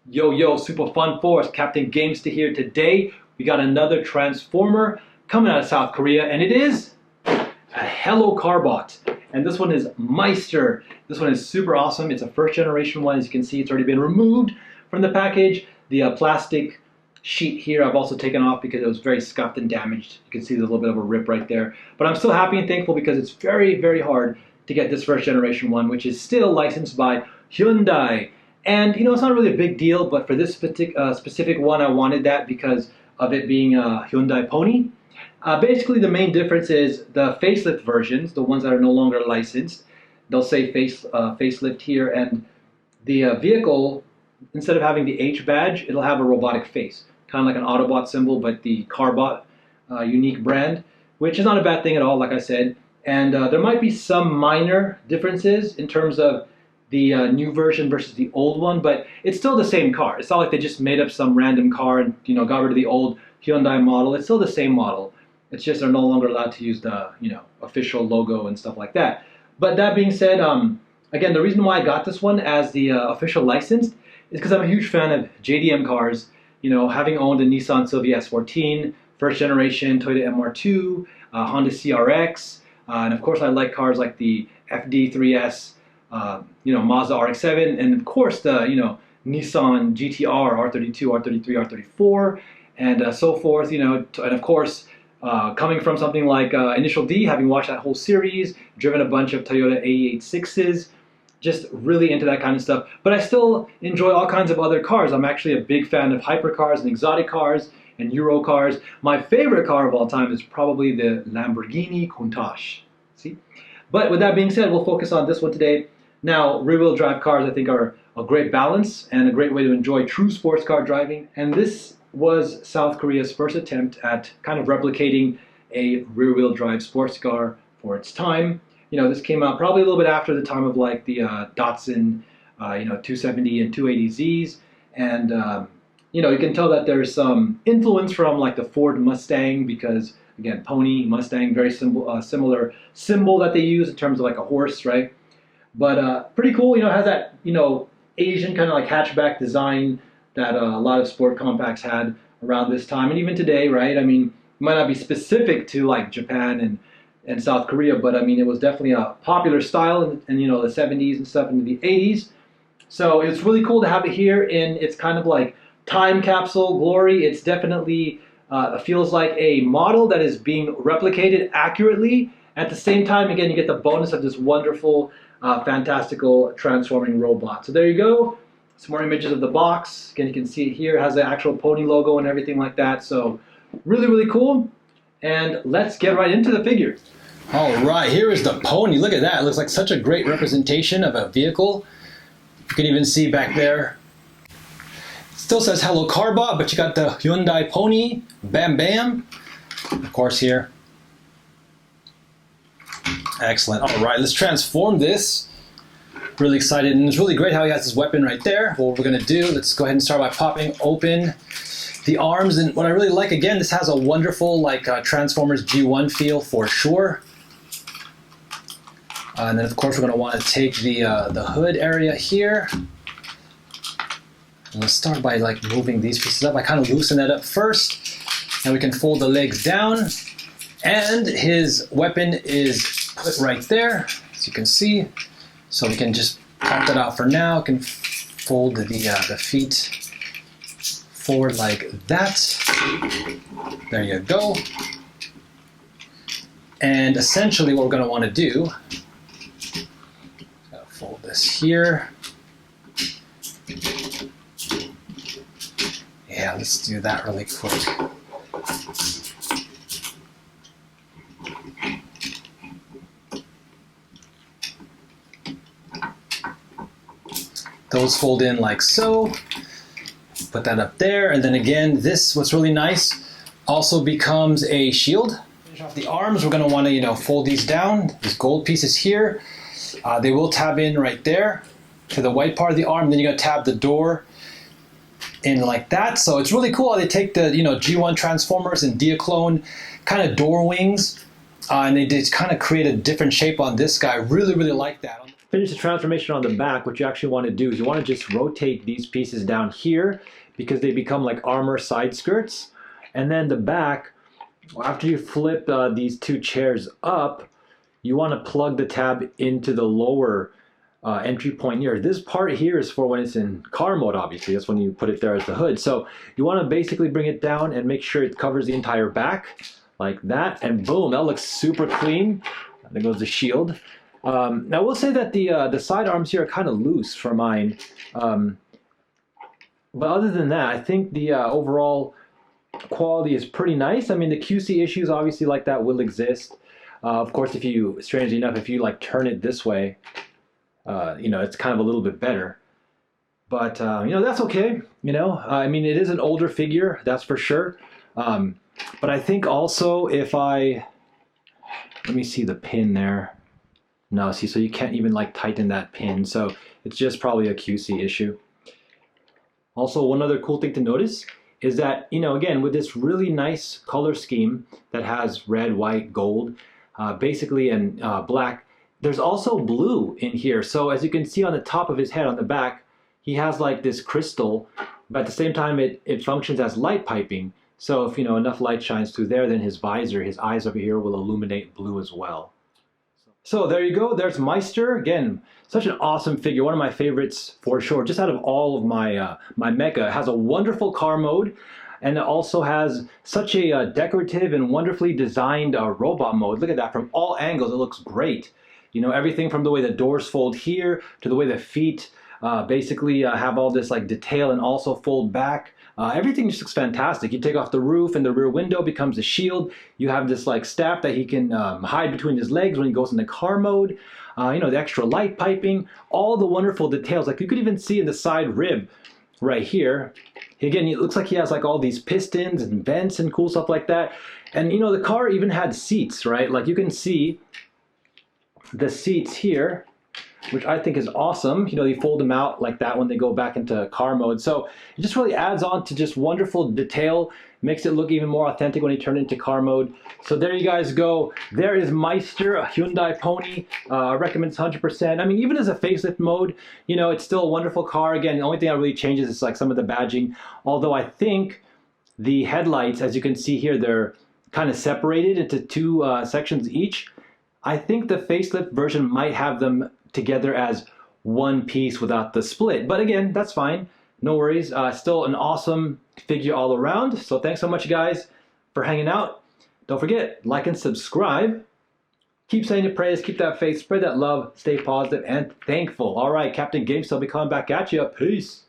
Yo, yo, super fun force. Captain Gamester here. Today, we got another Transformer coming out of South Korea, and it is a Hello Carbot. And this one is Meister. This one is super awesome. It's a first generation one. As you can see, it's already been removed from the package. The plastic sheet here I've also taken off because it was very scuffed and damaged. You can see there's a little bit of a rip right there. But I'm still happy and thankful because it's very, very hard to get this first generation one, which is still licensed by Hyundai. And you know, it's not really a big deal, but for this specific one, I wanted that because of it being a Hyundai Pony. Basically, the main difference is the facelift versions, the ones that are no longer licensed. They'll say facelift here, and the vehicle, instead of having the H badge, it'll have a robotic face, kind of like an Autobot symbol, but the Carbot unique brand, which is not a bad thing at all, like I said. And there might be some minor differences in terms of the new version versus the old one, but it's still the same car. It's not like they just made up some random car and got rid of the old Hyundai model. It's still the same model. It's just they're no longer allowed to use the official logo and stuff like that. But that being said, again, the reason why I got this one as the official licensed is because I'm a huge fan of JDM cars. Having owned a Nissan Sylvia S14, first generation Toyota MR2, Honda CRX, and of course I like cars like the FD3S. Mazda RX-7, and of course the Nissan GTR, R32, R33, R34, and so forth. And of course, coming from something like Initial D, having watched that whole series, driven a bunch of Toyota AE86s, just really into that kind of stuff. But I still enjoy all kinds of other cars. I'm actually a big fan of hypercars and exotic cars and Euro cars. My favorite car of all time is probably the Lamborghini Countach. See? But with that being said, we'll focus on this one today. Now, rear-wheel drive cars, I think, are a great balance and a great way to enjoy true sports car driving. And this was South Korea's first attempt at kind of replicating a rear-wheel drive sports car for its time. This came out probably a little bit after the time of like the Datsun, 270 and 280Zs. And, you can tell that there's some influence from like the Ford Mustang because, again, Pony, Mustang, very similar symbol that they use in terms of like a horse, right? But pretty cool, it has that, Asian kind of like hatchback design that a lot of sport compacts had around this time. And even today, right? I mean, it might not be specific to like Japan and South Korea, but I mean, it was definitely a popular style in the 70s and stuff into the 80s. So it's really cool to have it here in its kind of like time capsule glory. It's definitely feels like a model that is being replicated accurately. At the same time, again, you get the bonus of this wonderful fantastical transforming robot. So there you go. Some more images of the box. Again, you can see it here. It has the actual pony logo and everything like that. So really, really cool. And let's get right into the figure. All right, here is the pony. Look at that. It looks like such a great representation of a vehicle. You can even see back there. It still says Hello Carbot, but you got the Hyundai Pony. Bam Bam. Of course here. Excellent. All right, let's transform this. Really excited, and it's really great how he has his weapon right there. What we're gonna do, let's go ahead and start by popping open the arms. And what I really like, again, this has a wonderful like Transformers G1 feel for sure. And then of course we're gonna want to take the hood area here. And let's start by like moving these pieces up. I kind of loosen that up first, and we can fold the legs down. And his weapon is put right there, as you can see. So we can just pop that out for now. We can fold the feet forward like that. There you go. And essentially what we're going to want to do, fold this here. Yeah, let's do that really quick. Those fold in like so. Put that up there, and then again, this, what's really nice, also becomes a shield. Finish off the arms. We're going to want to, fold these down. These gold pieces here, they will tab in right there to the white part of the arm. Then you're going to tab the door in like that. So it's really cool how they take the G1 Transformers and Diaclone kind of door wings, and they just kind of create a different shape on this guy. Really, really like that. finish the transformation on the back, what you actually want to do is you want to just rotate these pieces down here because they become like armor side skirts. And then the back, after you flip these two chairs up, you want to plug the tab into the lower entry point here. This part here is for when it's in car mode, obviously. That's when you put it there as the hood. So you want to basically bring it down and make sure it covers the entire back like that. And boom, that looks super clean. There goes the shield. Now we'll say that the side arms here are kind of loose for mine. But other than that, I think the overall quality is pretty nice. I mean, the QC issues obviously like that will exist. Of course, if you, strangely enough, if you like turn it this way, you know, it's kind of a little bit better. But, you know, that's okay. You know, I mean, it is an older figure, that's for sure. But I think also if let me see the pin there. No, see, so you can't even like tighten that pin. So it's just probably a QC issue. Also, one other cool thing to notice is that, you know, again, with this really nice color scheme that has red, white, gold, basically, and black, there's also blue in here. So as you can see on the top of his head on the back, he has like this crystal, but at the same time, it functions as light piping. So if, you know, enough light shines through there, then his visor, his eyes over here will illuminate blue as well. So there you go, there's Meister. Again, such an awesome figure, one of my favorites for sure. Just out of all of my my mecha, it has a wonderful car mode, and it also has such a decorative and wonderfully designed robot mode. Look at that, from all angles, it looks great. You know, everything from the way the doors fold here to the way the feet basically have all this like detail and also fold back. Everything just looks fantastic. You take off the roof and the rear window becomes a shield. You have this like staff that he can hide between his legs when he goes into car mode. You know, the extra light piping, all the wonderful details. Like you could even see in the side rib right here. Again, it looks like he has like all these pistons and vents and cool stuff like that. And you know, the car even had seats, right? Like you can see the seats here, which I think is awesome. You know, you fold them out like that when they go back into car mode. So it just really adds on to just wonderful detail, makes it look even more authentic when you turn it into car mode. So there you guys go. There is Meister, a Hyundai Pony. I recommend 100%. I mean, even as a facelift mode, you know, it's still a wonderful car. Again, the only thing that really changes is like some of the badging. Although I think the headlights, as you can see here, they're kind of separated into two sections each. I think the facelift version might have them together as one piece without the split. But again, that's fine. No worries. Still an awesome figure all around. So thanks so much, guys, for hanging out. Don't forget, like and subscribe. Keep saying your prayers, keep that faith, spread that love, stay positive and thankful. All right, Captain GameStop will be coming back at you. Peace.